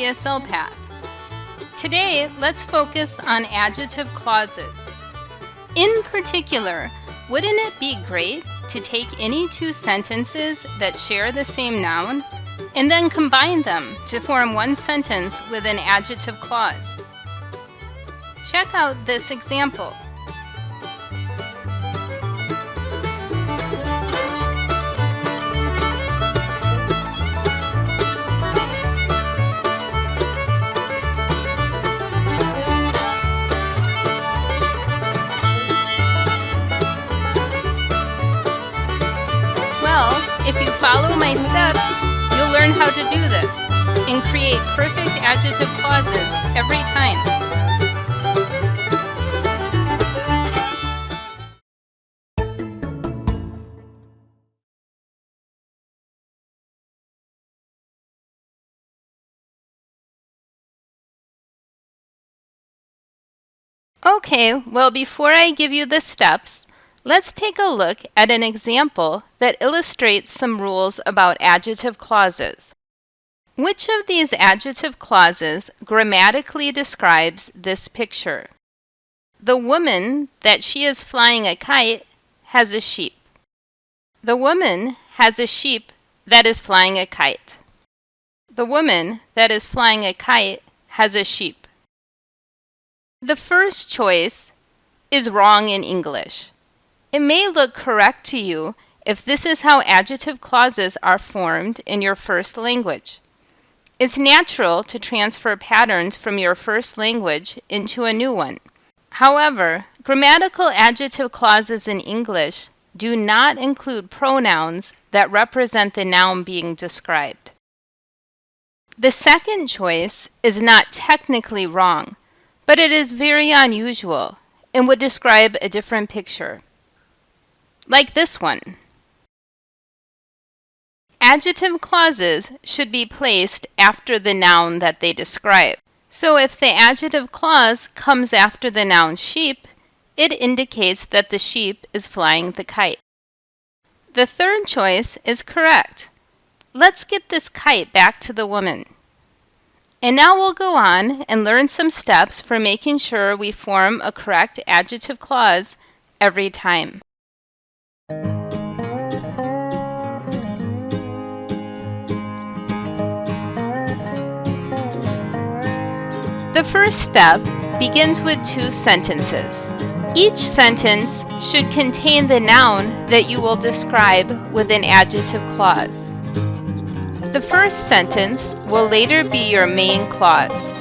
ESL path. Today, let's focus on adjective clauses. In particular, wouldn't it be great to take any two sentences that share the same noun and then combine them to form one sentence with an adjective clause? Check out this example. Well, if you follow my steps, you'll learn how to do this and create perfect adjective clauses every time. Okay, well, before I give you the steps, let's take a look at an example that illustrates some rules about adjective clauses. Which of these adjective clauses grammatically describes this picture? The woman that she is flying a kite has a sheep. The woman has a sheep that is flying a kite. The woman that is flying a kite has a sheep. The first choice is wrong in English. It may look correct to you if this is how adjective clauses are formed in your first language. It's natural to transfer patterns from your first language into a new one. However, grammatical adjective clauses in English do not include pronouns that represent the noun being described. The second choice is not technically wrong, but it is very unusual and would describe a different picture. Like this one. Adjective clauses should be placed after the noun that they describe. So if the adjective clause comes after the noun sheep, it indicates that the sheep is flying the kite. The third choice is correct. Let's get this kite back to the woman. And now we'll go on and learn some steps for making sure we form a correct adjective clause every time. The first step begins with two sentences. Each sentence should contain the noun that you will describe with an adjective clause. The first sentence will later be your main clause.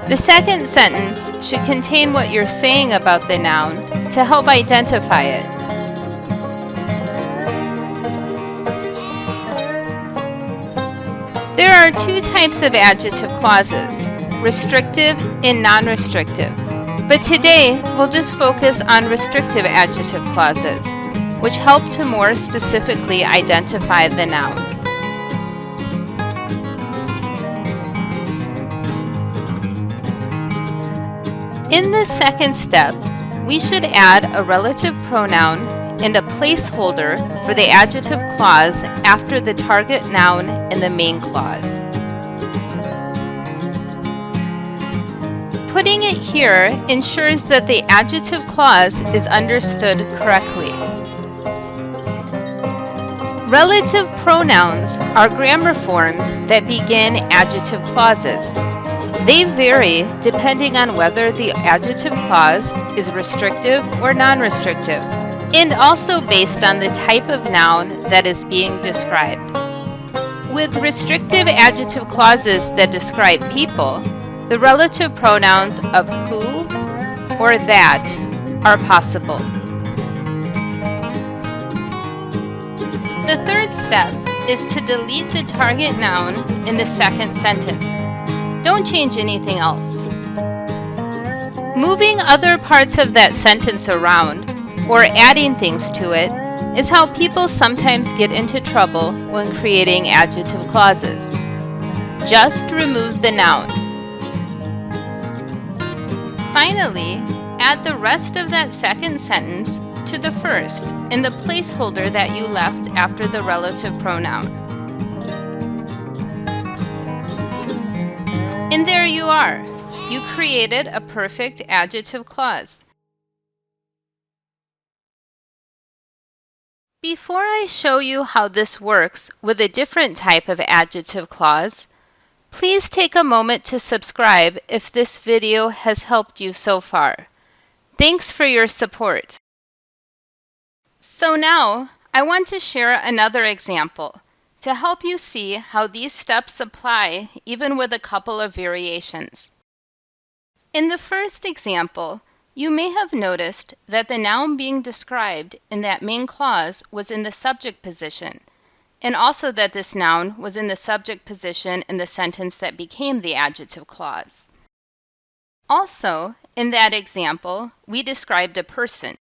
The second sentence should contain what you're saying about the noun to help identify it. There are two types of adjective clauses, restrictive and non-restrictive. But today, we'll just focus on restrictive adjective clauses, which help to more specifically identify the noun. In the second step, we should add a relative pronoun and a placeholder for the adjective clause after the target noun in the main clause. Putting it here ensures that the adjective clause is understood correctly. Relative pronouns are grammar forms that begin adjective clauses. They vary depending on whether the adjective clause is restrictive or non-restrictive, and also based on the type of noun that is being described. With restrictive adjective clauses that describe people, the relative pronouns of who or that are possible. The third step is to delete the target noun in the second sentence. Don't change anything else. Moving other parts of that sentence around or adding things to it is how people sometimes get into trouble when creating adjective clauses. Just remove the noun. Finally, add the rest of that second sentence to the first in the placeholder that you left after the relative pronoun. And there you are. You created a perfect adjective clause. Before I show you how this works with a different type of adjective clause, please take a moment to subscribe if this video has helped you so far. Thanks for your support. So now, I want to share another example to help you see how these steps apply even with a couple of variations. In the first example, you may have noticed that the noun being described in that main clause was in the subject position, and also that this noun was in the subject position in the sentence that became the adjective clause. Also, in that example, we described a person.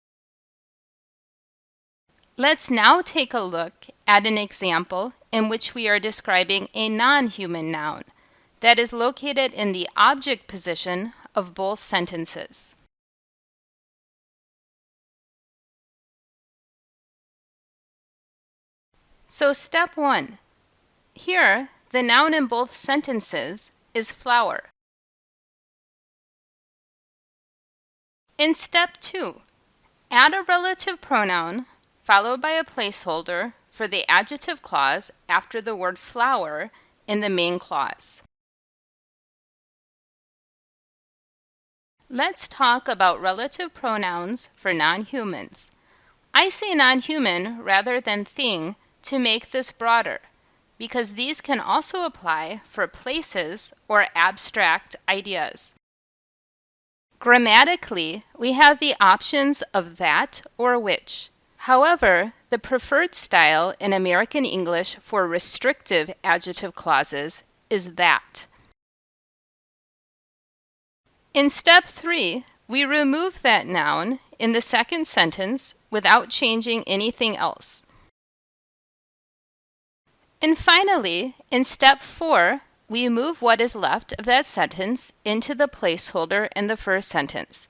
Let's now take a look at an example in which we are describing a non-human noun that is located in the object position of both sentences. So step 1. Here, the noun in both sentences is flower. In step 2, add a relative pronoun followed by a placeholder for the adjective clause after the word flower in the main clause. Let's talk about relative pronouns for non-humans. I say non-human rather than thing to make this broader, because these can also apply for places or abstract ideas. Grammatically, we have the options of that or which. However, the preferred style in American English for restrictive adjective clauses is that. In step 3, we remove that noun in the second sentence without changing anything else. And finally, in step 4, we move what is left of that sentence into the placeholder in the first sentence.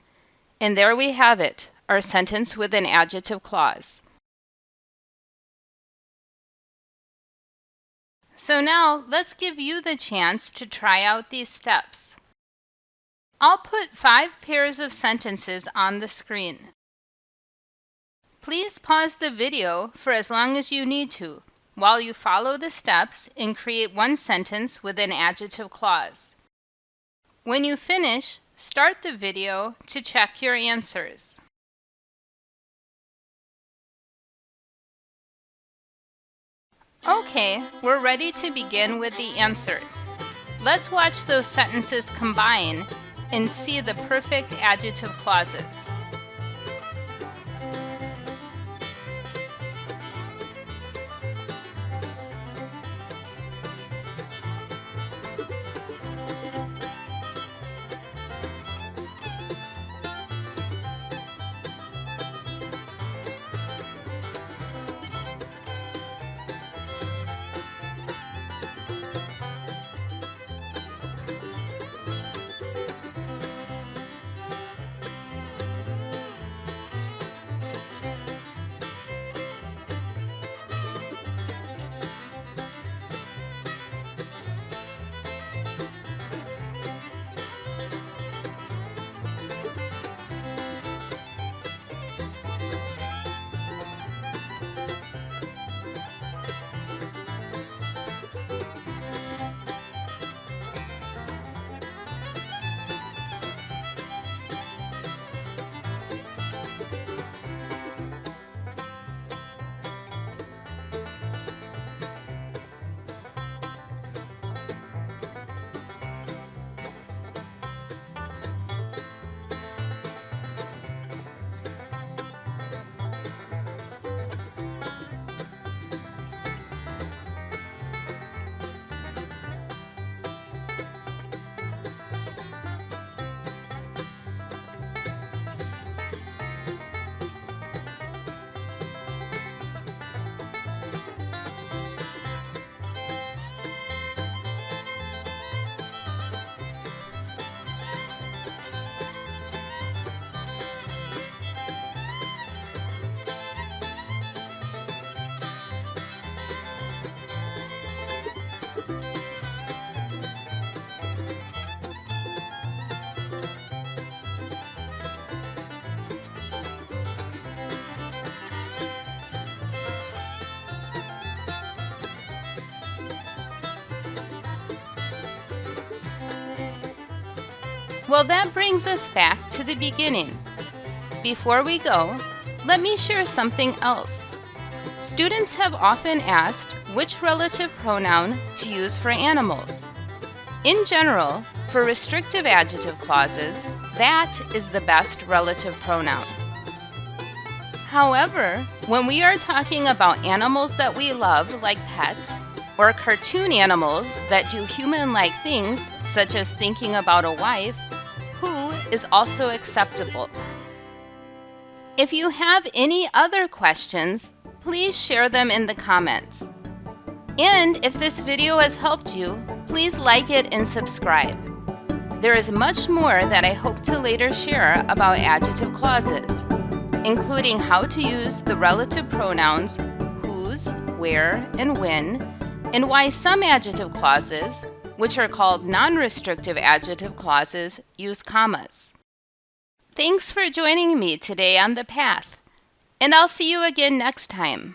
And there we have it, our sentence with an adjective clause. So now, let's give you the chance to try out these steps. I'll put 5 pairs of sentences on the screen. Please pause the video for as long as you need to, while you follow the steps and create one sentence with an adjective clause. When you finish, start the video to check your answers. Okay, we're ready to begin with the answers. Let's watch those sentences combine and see the perfect adjective clauses. Well, that brings us back to the beginning. Before we go, let me share something else. Students have often asked which relative pronoun to use for animals. In general, for restrictive adjective clauses, that is the best relative pronoun. However, when we are talking about animals that we love, like pets, or cartoon animals that do human-like things, such as thinking about a wife, who is also acceptable. If you have any other questions, please share them in the comments. And if this video has helped you, please like it and subscribe. There is much more that I hope to later share about adjective clauses, including how to use the relative pronouns whose, where, and when, and why some adjective clauses, which are called non-restrictive adjective clauses, use commas. Thanks for joining me today on The Path, and I'll see you again next time.